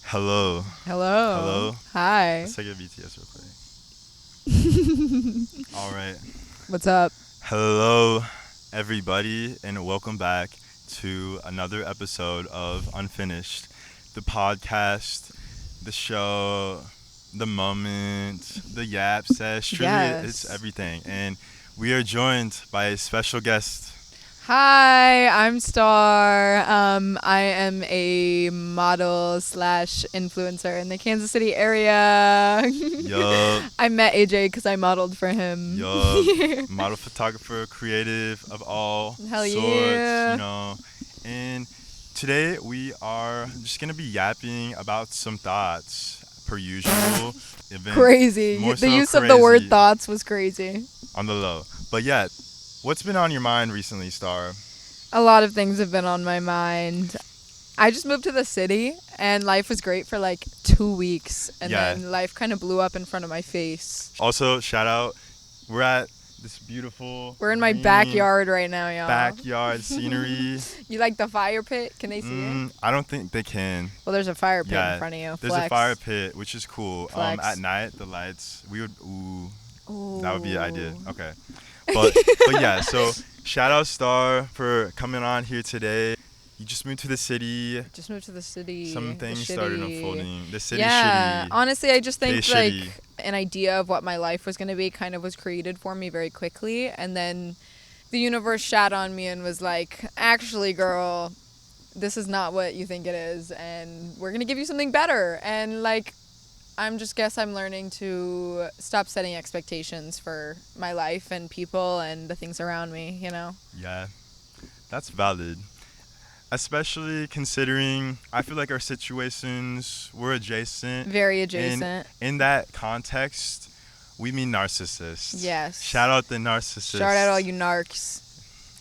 Hello. Hello. Hello. Hi. Let's take a BTS real quick. All right. What's up? Hello, everybody, and welcome back to another episode of Unfinished, the podcast, the show, the moment, the yap sesh. Truly, it's Yes. everything. And we are joined by a special guest. Hi, I'm Star. I am a model slash influencer in the Kansas City area. Yup. I met AJ because I modeled for him. Yup. Model, photographer, creative of all Hell sorts, yeah. And today we are just going to be yapping about some thoughts, per usual. Crazy. More The so use of the word crazy thoughts was crazy. on the low. But yeah, what's been on your mind recently, Star? A lot of things have been on my mind. I just moved to the city and life was great for like 2 weeks and Yeah. then life kind of blew up in front of my face. Also, shout out, we're at this beautiful We're in my green backyard right now, y'all. backyard scenery. You like the fire pit? Can they see it? I don't think they can. Well, there's a fire pit Yeah, in front of you. There's a fire pit, which is cool. Flex. At night, the lights, we would, that would be an idea. Ooh. Okay. But yeah, so shout out Star for coming on here today. You just moved to the city. Just moved to the city. Some the things started shitty. unfolding. The city Yeah, shitty. honestly, I just think They like shitty. an idea of what my life was going to be kind of was created for me very quickly. And then the universe shat on me and was like, actually, girl, this is not what you think it is. And we're going to give you something better. And like, I'm learning to stop setting expectations for my life and people and the things around me, you know? Yeah, that's valid. Especially considering I feel like our situations were adjacent. Very adjacent. And in that context, we mean narcissists. Yes. Shout out the narcissists. Shout out all you narcs.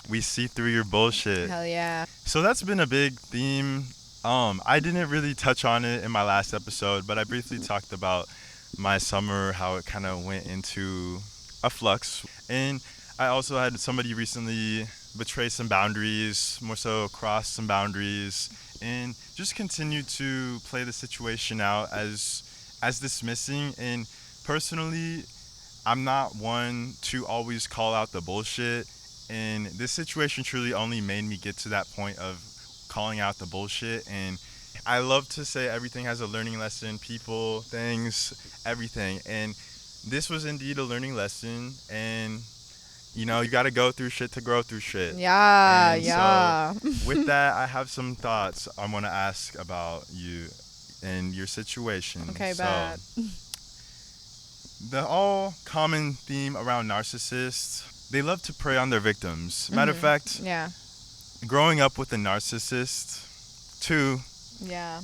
We see through your bullshit. Hell yeah. So that's been a big theme. I didn't really touch on it in my last episode, but I briefly talked about my summer, how it kind of went into a flux. And I also had somebody recently betray some boundaries, more so cross some boundaries, and just continue to play the situation out as dismissing. And personally, I'm not one to always call out the bullshit. And this situation truly only made me get to that point of calling out the bullshit. And I love to say everything has a learning lesson, people, things, everything. And this was indeed a learning lesson. And, you got to go through shit to grow through shit. Yeah, And yeah. So with that, I have some thoughts I want to ask about you and your situation. Okay, so, bad. The all common theme around narcissists, they love to prey on their victims. Matter of fact, Yeah. growing up with a narcissist, too, Yeah.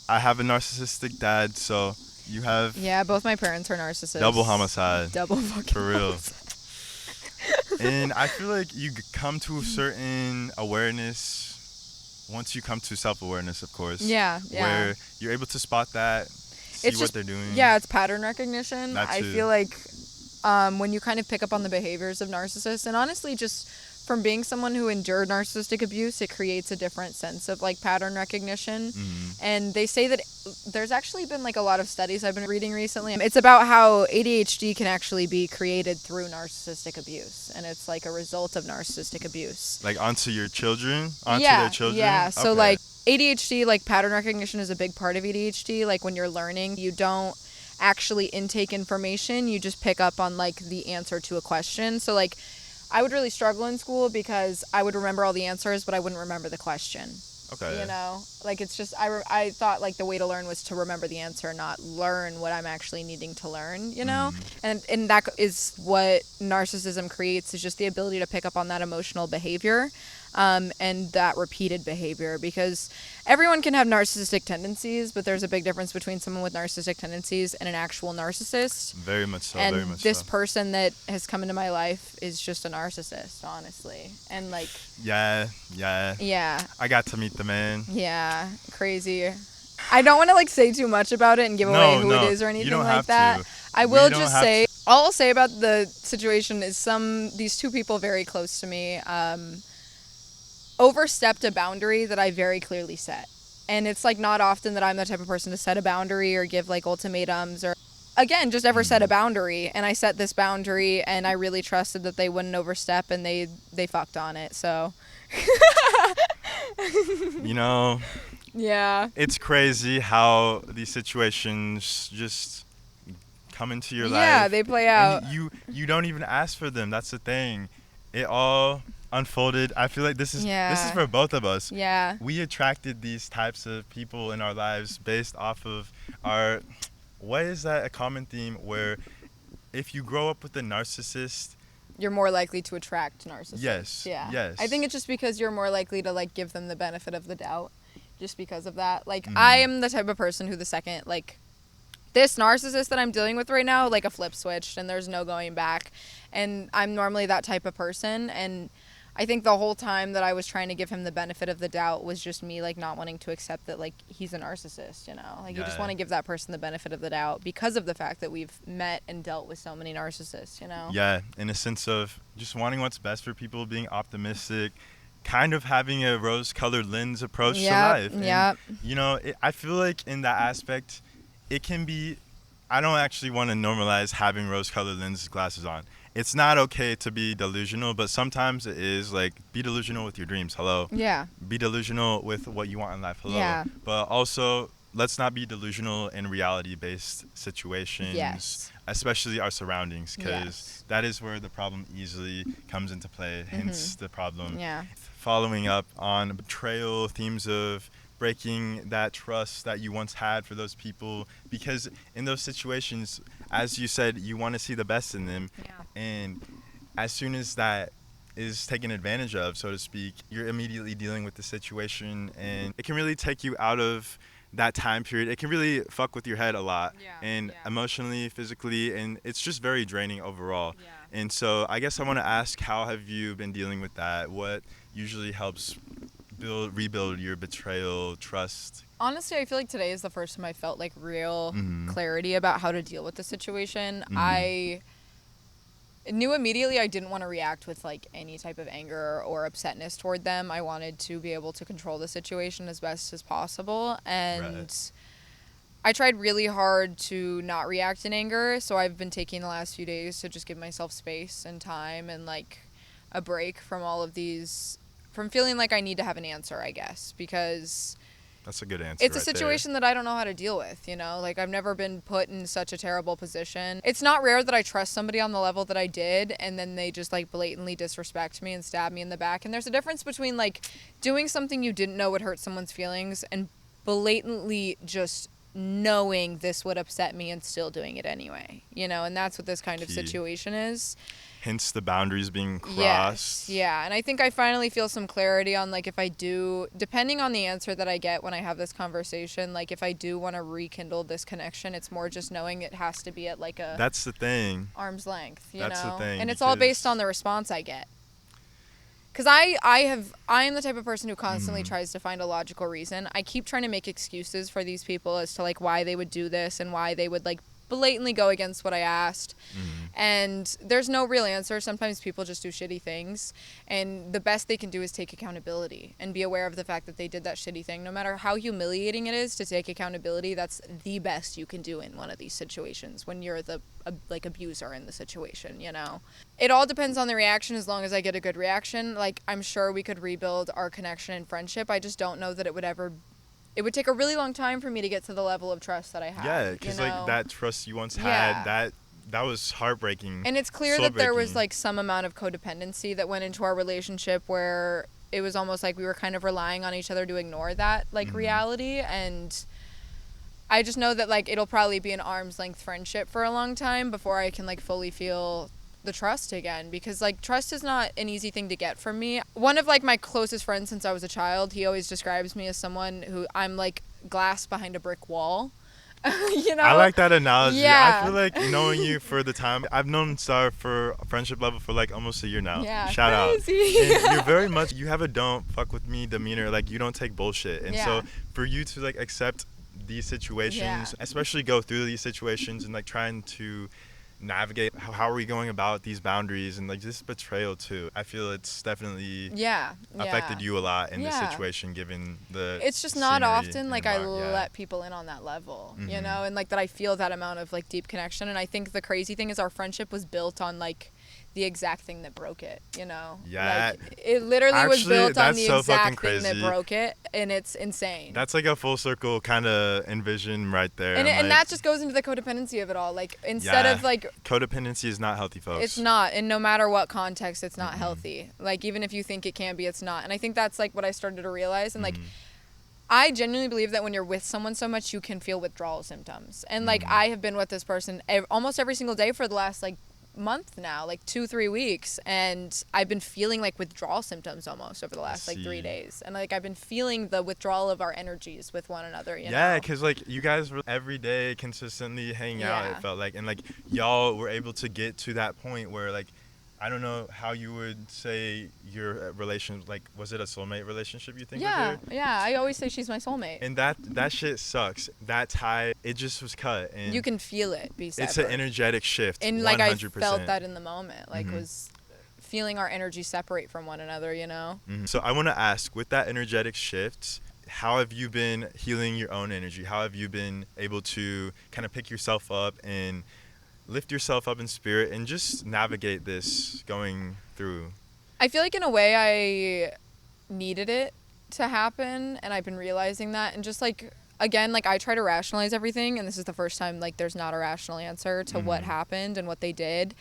I have a narcissistic dad, so you have Yeah, both my parents are narcissists. double homicide. Double fucking For real. homicide. And I feel like you come to a certain awareness once you come to self-awareness, of course. Yeah, yeah. Where you're able to spot that, see It's what just, they're doing. yeah, it's pattern recognition. That I too. feel like when you kind of pick up on the behaviors of narcissists, and honestly just from being someone who endured narcissistic abuse, it creates a different sense of like pattern recognition. And they say that there's actually been like a lot of studies I've been reading recently. It's about how ADHD can actually be created through narcissistic abuse, and it's like a result of narcissistic abuse. Like onto your children? Onto Yeah, their children? yeah. So Okay. like ADHD, like pattern recognition is a big part of ADHD. Like when you're learning, you don't actually intake information, you just pick up on like the answer to a question. So like I would really struggle in school because I would remember all the answers, but I wouldn't remember the question. Okay. You know, like it's just I thought like the way to learn was to remember the answer, not learn what I'm actually needing to learn. You know, and that is what narcissism creates, is just the ability to pick up on that emotional behavior. And that repeated behavior, because everyone can have narcissistic tendencies, but there's a big difference between someone with narcissistic tendencies and an actual narcissist. Very much so. And very much this so. person that has come into my life is just a narcissist, honestly. And like, Yeah. yeah, I got to meet the man. yeah, crazy. I don't want to like say too much about it and give away who it is or anything don't like have that. to. I will don't just have say, to. all I'll say about the situation is these two people very close to me overstepped a boundary that I very clearly set. And it's like not often that I'm the type of person to set a boundary or give like ultimatums or again just ever set a boundary. And I set this boundary and I really trusted that they wouldn't overstep, and they fucked on it. So You know, yeah, it's crazy how these situations just come into your life. Yeah, they play out. And you don't even ask for them. That's the thing. It all unfolded. I feel like this is for both of us. Yeah. We attracted these types of people in our lives based off of our, what is that, a common theme where if you grow up with a narcissist, you're more likely to attract narcissists. Yes. Yeah. Yes. I think it's just because you're more likely to like give them the benefit of the doubt just because of that. Like I am the type of person who the second like this narcissist that I'm dealing with right now, like a flip switched and there's no going back. And I'm normally that type of person, and I think the whole time that I was trying to give him the benefit of the doubt was just me like not wanting to accept that like he's a narcissist, you know? Like you just want to give that person the benefit of the doubt because of the fact that we've met and dealt with so many narcissists, you know? Yeah, in a sense of just wanting what's best for people, being optimistic, kind of having a rose-colored lens approach to life. Yeah. You know, I feel like in that aspect, it can be, I don't actually want to normalize having rose-colored lens glasses on. It's not okay to be delusional, but sometimes it is. Like, be delusional with your dreams. Hello. Yeah. Be delusional with what you want in life. Hello. Yeah. But also, let's not be delusional in reality-based situations. Yes. Especially our surroundings, because that is where the problem easily comes into play. Hence the problem. Yeah. Following up on betrayal, themes of breaking that trust that you once had for those people, because in those situations, as you said, you want to see the best in them. Yeah. And as soon as that is taken advantage of, so to speak, you're immediately dealing with the situation, and it can really take you out of that time period. It can really fuck with your head a lot, and emotionally, physically, and it's just very draining overall. And so I guess I want to ask, how have you been dealing with that? What usually helps rebuild your betrayal trust? Honestly, I feel like today is the first time I felt like real clarity about how to deal with the situation. I knew immediately I didn't want to react with like any type of anger or upsetness toward them. I wanted to be able to control the situation as best as possible, and I tried really hard to not react in anger. So I've been taking the last few days to just give myself space and time and like a break from all of these, from feeling like I need to have an answer, I guess, because that's a good answer. It's a situation that I don't know how to deal with, you know? Like, I've never been put in such a terrible position. It's not rare that I trust somebody on the level that I did, and then they just, like, blatantly disrespect me and stab me in the back. And there's a difference between, like, doing something you didn't know would hurt someone's feelings and blatantly just knowing this would upset me and still doing it anyway, you know? And that's what this kind of situation is. Hence the boundaries being crossed. Yes, yeah. And I think I finally feel some clarity on, like, if I do, depending on the answer that I get when I have this conversation, like, if I do want to rekindle this connection, it's more just knowing it has to be at, like, a... That's the thing. Arm's length, you That's know? the thing. And it's all based on the response I get. Because I am the type of person who constantly tries to find a logical reason. I keep trying to make excuses for these people as to, like, why they would do this and why they would, like, blatantly go against what I asked. And there's no real answer. Sometimes people just do shitty things, and the best they can do is take accountability and be aware of the fact that they did that shitty thing. No matter how humiliating it is to take accountability, that's the best you can do in one of these situations when you're the like abuser in the situation, you know. It all depends on the reaction. As long as I get a good reaction, like, I'm sure we could rebuild our connection and friendship. I just don't know that it would take a really long time for me to get to the level of trust that I have. Yeah, because, like, that trust you once had, that was heartbreaking. And it's clear that there was, like, some amount of codependency that went into our relationship where it was almost like we were kind of relying on each other to ignore that, like, reality. And I just know that, like, it'll probably be an arm's length friendship for a long time before I can, like, fully feel the trust again, because, like, trust is not an easy thing to get from me. One of, like, my closest friends since I was a child, he always describes me as someone who I'm like glass behind a brick wall. You know, I like that analogy. Yeah. I feel like knowing you for the time I've known Star for a friendship level for like almost a year now. Yeah, Shout crazy. out. And you're very much, you have a don't fuck with me demeanor. Like, you don't take bullshit. And so for you to, like, accept these situations, especially go through these situations and, like, trying to navigate how are we going about these boundaries and like this betrayal too. I feel it's definitely Yeah. affected you a lot in this Yeah. situation given the It's just not scenery often and like I yeah. let people in on that level, you Mhm. know, and like that I feel that amount of like deep connection. And I think the crazy thing is our friendship was built on like the exact thing that broke it, you know? Yeah. Like it literally was Actually, built on that's the so fucking exact thing that crazy. broke it, and it's insane. That's like a full circle kind of envision right there. And, I'm and like, that just goes into the codependency of it all. Like instead yeah, of like codependency is not healthy, folks. it's not, and no matter what context, it's not Mm-mm. healthy. Like even if you think it can be, it's not. And I think that's like what I started to realize. And like Mhm. I genuinely believe that when you're with someone so much, you can feel withdrawal symptoms. And like Mhm. I have been with this person almost every single day for the last like month now, like 2-3 weeks, and I've been feeling like withdrawal symptoms almost over the last like 3 see. days. And like I've been feeling the withdrawal of our energies with one another, you Yeah, know. because like you guys were every day consistently hanging out, Yeah. it felt like, and like y'all were able to get to that point where like I don't know how you would say your relation, like was it a soulmate relationship you think Yeah, with her? yeah. I always say she's my soulmate. And that shit sucks. That tie, it just was cut, and You can feel it be severed. it's an energetic shift. And 100%. like I felt that in the moment, like Mhm. was feeling our energy separate from one another, you know. Mhm. So I want to ask, with that energetic shift, how have you been healing your own energy? How have you been able to kind of pick yourself up and lift yourself up in spirit and just navigate this going through? I feel like in a way I needed it to happen, and I've been realizing that. And just like again, like I try to rationalize everything, and this is the first time like there's not a rational answer to what Mhm. happened and what they did.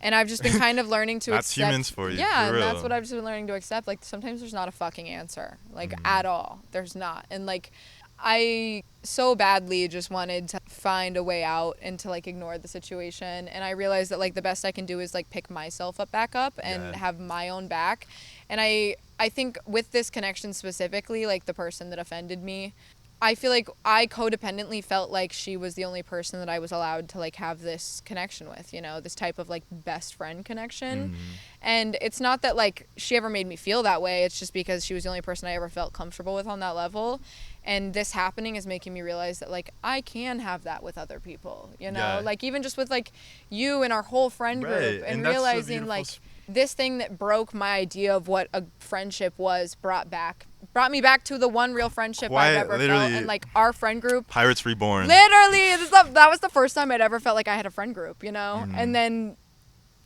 And I've just been kind of learning to That's accept. humans for you, Yeah, for and that's real. what I've just been learning to accept. Like sometimes there's not a fucking answer, like Mhm. at all. There's not, and like I so badly just wanted to find a way out and to like ignore the situation. And I realized that like the best I can do is like pick myself up back up and Yeah. have my own back. And I think with this connection specifically, like the person that offended me, I feel like I codependently felt like she was the only person that I was allowed to like have this connection with, you know, this type of like best friend connection. Mhm. And it's not that like she ever made me feel that way. It's just because she was the only person I ever felt comfortable with on that level. And this happening is making me realize that like I can have that with other people, you know, Yeah. like even just with like you and our whole friend Right, group, and and that's the realizing beautiful like this thing that broke my idea of what a friendship was brought me back to the one real friendship Quite I've ever felt. literally. And like our friend group, Pirates Reborn. literally that was the first time I'd ever felt like I had a friend group, you know. Mhm. And then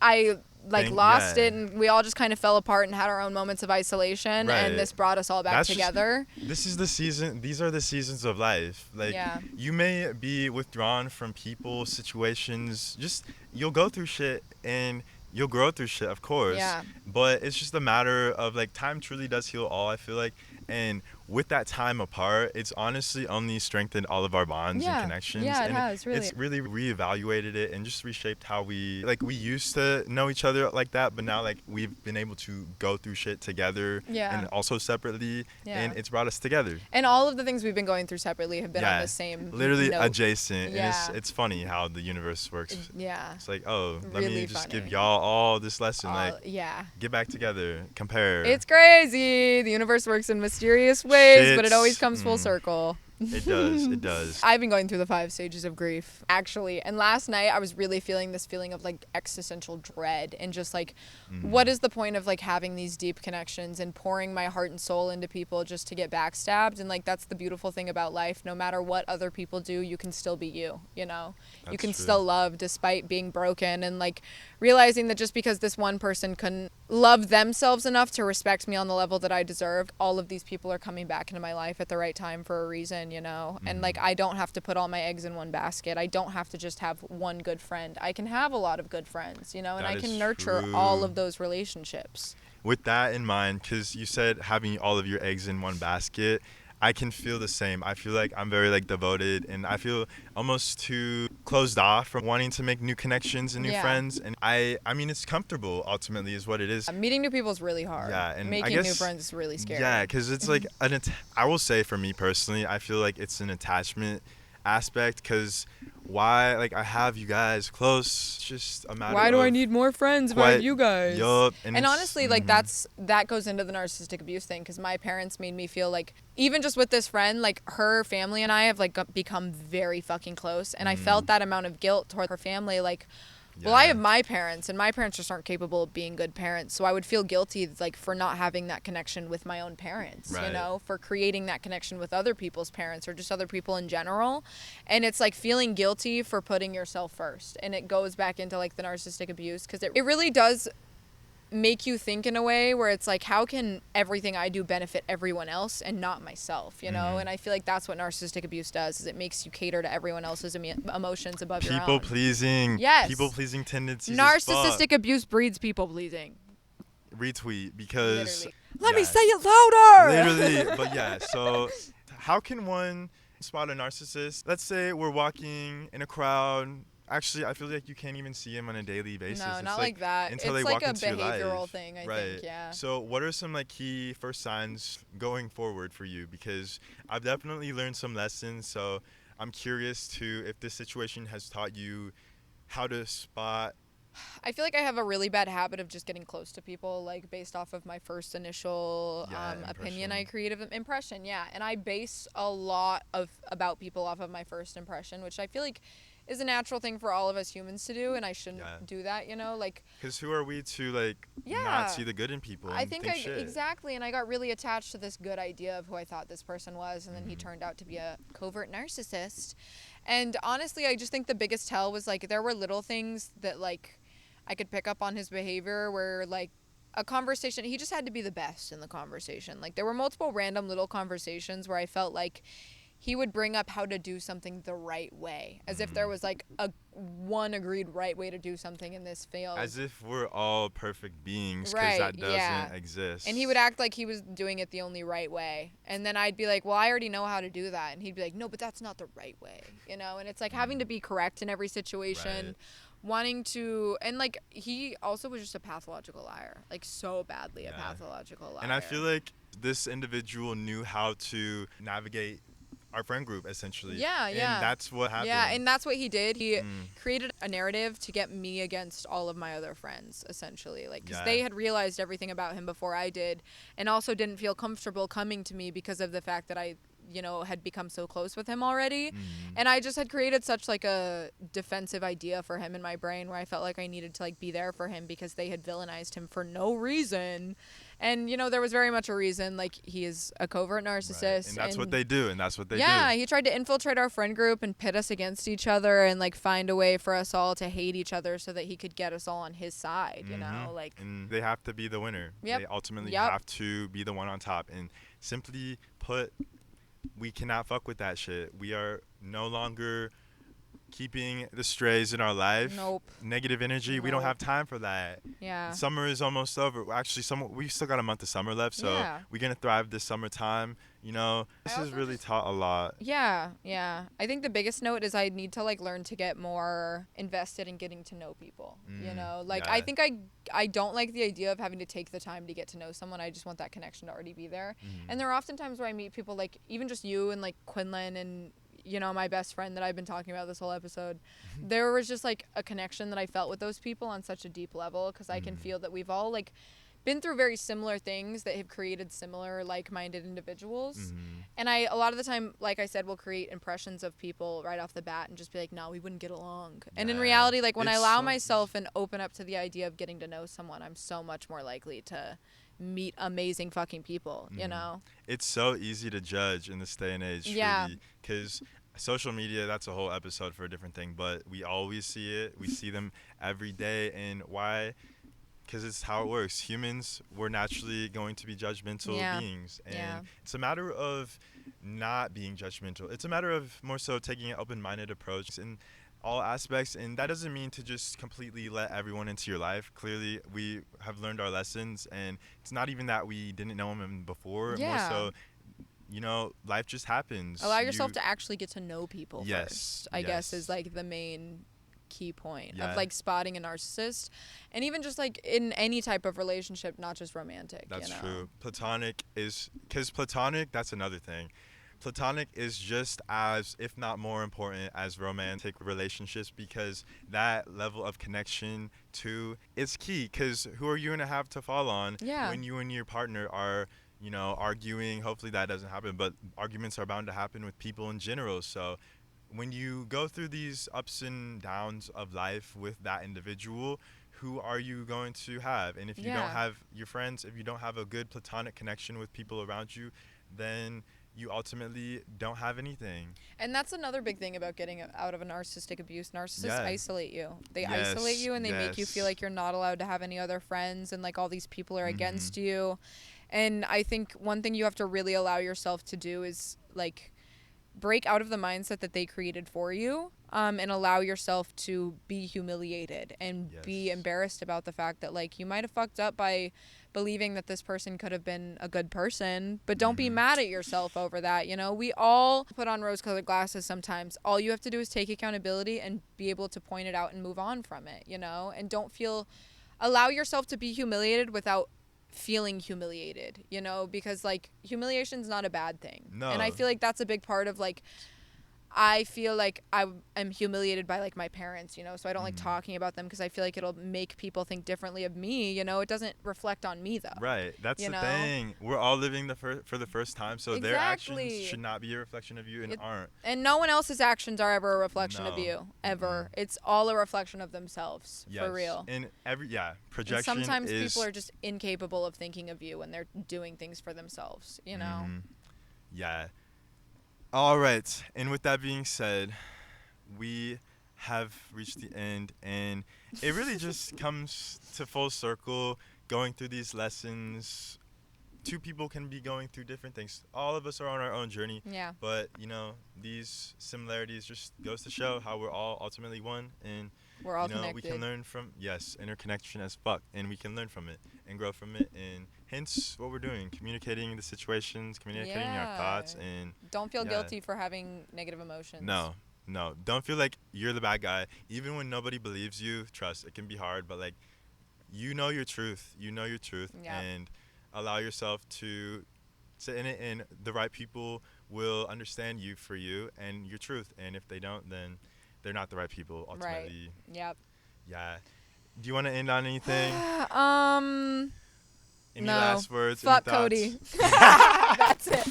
I like lost yeah. it, and we all just kind of fell apart and had our own moments of isolation. Right. And this brought us all back That's just- together. This is the season. These are the seasons of life. Like Yeah. you may be withdrawn from people, situations. Just you'll go through shit and you'll grow through shit, of course. Yeah. But it's just a matter of like time truly does heal all. I feel like, and with that time apart, it's honestly only strengthened all of our bonds Yeah. and connections. Yeah, it and has, really. It's really reevaluated it and just reshaped how we used to know each other like that, but now like we've been able to go through shit together. Yeah. And also separately. Yeah. And it's brought us together. And all of the things we've been going through separately have been on the same literally note. adjacent. Yeah. And it's funny how the universe works. Yeah. It's like, oh, let Really me just funny. give y'all all this lesson. Like, Yeah. get back together, compare. It's crazy. The universe works in mysterious ways, but it always Shits. comes full circle. It does. It does. I've been going through the 5 stages of grief, actually. And last night I was really feeling this feeling of like existential dread, and just like, what is the point of like having these deep connections and pouring my heart and soul into people just to get backstabbed? And like, that's the beautiful thing about life. No matter what other people do, you can still be you, you know? You That's can true. still love despite being broken. And like realizing that just because this one person couldn't love themselves enough to respect me on the level that I deserved, all of these people are coming back into my life at the right time for a reason, you know? And like, I don't have to put all my eggs in one basket. I don't have to just have one good friend. I can have a lot of good friends, you know, and That I can is nurture true. all of those relationships. With that in mind, because you said having all of your eggs in one basket, I can feel the same. I feel like I'm very like devoted, and I feel almost too closed off from wanting to make new connections and new Yeah. friends. And I mean, it's comfortable ultimately, is what it is. Meeting new people is really hard. Yeah, and I making new guess- friends is really scary. Yeah, because it's like I will say for me personally, I feel like it's an attachment aspect. Because why? Like I have you guys close. It's just a matter. Why do of I need more friends if I have you guys? Yup. And it's- honestly, like that goes into the narcissistic abuse thing, because my parents made me feel like, even just with this friend, like her family and I have like become very fucking close, and I felt that amount of guilt toward her family, like, Well, I Yeah. have my parents, and my parents just aren't capable of being good parents. So I would feel guilty, like, for not having that connection with my own parents, Right. you know, for creating that connection with other people's parents or just other people in general. And it's like feeling guilty for putting yourself first. And it goes back into like the narcissistic abuse, because it really does make you think in a way where it's like, how can everything I do benefit everyone else and not myself, you know? And I feel like that's what narcissistic abuse does, is it makes you cater to everyone else's emotions above your own. People pleasing. Yes. People pleasing tendencies. Narcissistic abuse breeds people pleasing. Retweet, because Literally. Let me yeah. say it louder. Literally. But yeah, so how can one spot a narcissist? Let's say we're walking in a crowd. Actually, I feel like you can't even see him on a daily basis. No, It's not like that. until It's they like walk a into your behavioral life. thing, I Right. think, yeah. So what are some like key first signs going forward for you? Because I've definitely learned some lessons. So I'm curious to if this situation has taught you how to spot. I feel like I have a really bad habit of just getting close to people, like based off of my first initial opinion I created, impression, yeah. And I base a lot of about people off of my first impression, which I feel like is a natural thing for all of us humans to do, and I shouldn't do that, you know, like. Because who are we to like not see the good in people? And I think shit. exactly, and I got really attached to this good idea of who I thought this person was, and then he turned out to be a covert narcissist. And honestly, I just think the biggest tell was like there were little things that like I could pick up on his behavior where like a conversation, he just had to be the best in the conversation. Like there were multiple random little conversations where I felt like he would bring up how to do something the right way, as if there was like a one agreed right way to do something in this field. As if we're all perfect beings, because Right, that doesn't yeah. exist. And he would act like he was doing it the only right way. And then I'd be like, well, I already know how to do that. And he'd be like, no, but that's not the right way, you know? And it's like having to be correct in every situation. Right. Wanting to, and like he also was just a pathological liar, like so badly a pathological liar. And I feel like this individual knew how to navigate our friend group, essentially. Yeah. And that's what happened. Yeah, and that's what he did. He created a narrative to get me against all of my other friends, essentially. Like, because they had realized everything about him before I did, and also didn't feel comfortable coming to me because of the fact that I, you know, had become so close with him already. And I just had created such like a defensive idea for him in my brain where I felt like I needed to like be there for him because they had villainized him for no reason. And, you know, there was very much a reason. Like, he is a covert narcissist. Right. And that's what they do. And that's what they do. Yeah, he tried to infiltrate our friend group and pit us against each other and, like, find a way for us all to hate each other so that he could get us all on his side, you know? Like, and they have to be the winner. Yep. They ultimately have to be the one on top. And simply put, we cannot fuck with that shit. We are no longer keeping the strays in our life. Nope. Negative energy. We don't have time for that. Yeah. Summer is almost over. Actually, we still got a month of summer left, so we're gonna thrive this summertime. You know, this has really taught a lot. Yeah. I think the biggest note is I need to like learn to get more invested in getting to know people. You know, like I think I don't like the idea of having to take the time to get to know someone. I just want that connection to already be there. And there are often times where I meet people like even just you and like Quinlan and, you know, my best friend that I've been talking about this whole episode. There was just like a connection that I felt with those people on such a deep level because I can feel that we've all like been through very similar things that have created similar like-minded individuals. And a lot of the time, like I said, will create impressions of people right off the bat and just be like, no, we wouldn't get along. And in reality, like when I allow myself and open up to the idea of getting to know someone, I'm so much more likely to meet amazing fucking people, you know? It's so easy to judge in this day and age, because social media, that's a whole episode for a different thing, but we always see it. We see them every day. And why? Because it's how it works. Humans, we're naturally going to be judgmental beings. And it's a matter of not being judgmental. It's a matter of more so taking an open-minded approach in all aspects. And that doesn't mean to just completely let everyone into your life. Clearly, we have learned our lessons. And it's not even that we didn't know them before. More so, you know, life just happens. Allow yourself to actually get to know people first, I guess, is like the main key point of like spotting a narcissist. And even just like in any type of relationship, not just romantic. That's true. Platonic is, because platonic, that's another thing. Platonic is just as, if not more important as romantic relationships, because that level of connection too is key. Because who are you going to have to fall on when you and your partner are, you know, arguing? Hopefully that doesn't happen, but arguments are bound to happen with people in general. So when you go through these ups and downs of life with that individual, who are you going to have? And if you don't Yeah. have your friends, if you don't have a good platonic connection with people around you, then you ultimately don't have anything. And that's another big thing about getting out of a narcissistic abuse. Narcissists Yeah. isolate you. They isolate Yes. you and they make you feel Yes. like you're not allowed to have any other friends and like all these people are Mhm. against you. And I think one thing you have to really allow yourself to do is like break out of the mindset that they created for you, and allow yourself to be humiliated and be Yes. embarrassed about the fact that like you might have fucked up by believing that this person could have been a good person, but don't be Mhm. mad at yourself over that. You know, we all put on rose colored glasses sometimes. All you have to do is take accountability and be able to point it out and move on from it, you know, and don't feel, allow yourself to be humiliated without feeling humiliated, you know, because like humiliation's not a bad thing. And I No. feel like that's a big part of like, I feel like I am humiliated by like my parents, you know, so I don't like Mhm. talking about them because I feel like it'll make people think differently of me, you know. It doesn't reflect on me though. Right. That's You the know? thing. We're all living for the first time, so their actions should Exactly. not be a reflection of you and It, aren't. and no one else's actions are ever a reflection of No. you, Mm-mm. ever. It's all a reflection of themselves, for Yes. real. And And projection sometimes people is are just incapable of thinking of you when they're doing things for themselves, you know? mhm. Yeah. All right. And with that being said, we have reached the end, and it really just comes to full circle going through these lessons. Two people can be going through different things. All of us are on our own journey, Yeah. but these similarities just goes to show how we're all ultimately one, and We're all we can connected. learn from, yes, interconnection as fuck, and we can learn from it and grow from it, and hence what we're doing, communicating the situations, communicating our Yeah. thoughts, and Don't feel yeah. guilty for having negative emotions. No, no, don't feel like you're the bad guy. Even when nobody believes you, trust, it can be hard, but like, you know your truth, Yep. and allow yourself to sit in it, and the right people will understand you for you and your truth, and if they don't, then they're not the right people Right. ultimately. Yep. Yeah. Do you want to end on anything? um Any no. last words? Any Fuck thoughts? Cody. That's it.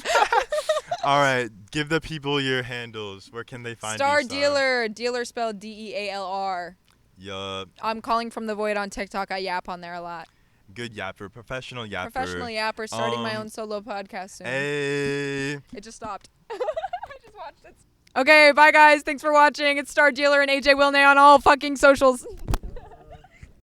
All right, give the people your handles. Where can they find you, Star Star? Dealer. Dealer spelled DEALR. Yup. I'm calling from the void on TikTok. I yap on there a lot. Good yapper, professional Professional yapper. yapper, starting my own solo podcast soon. Hey. It just stopped. I just watched it. Okay, bye guys. Thanks for watching. It's Star Dealer and AJ Wilney on all fucking socials.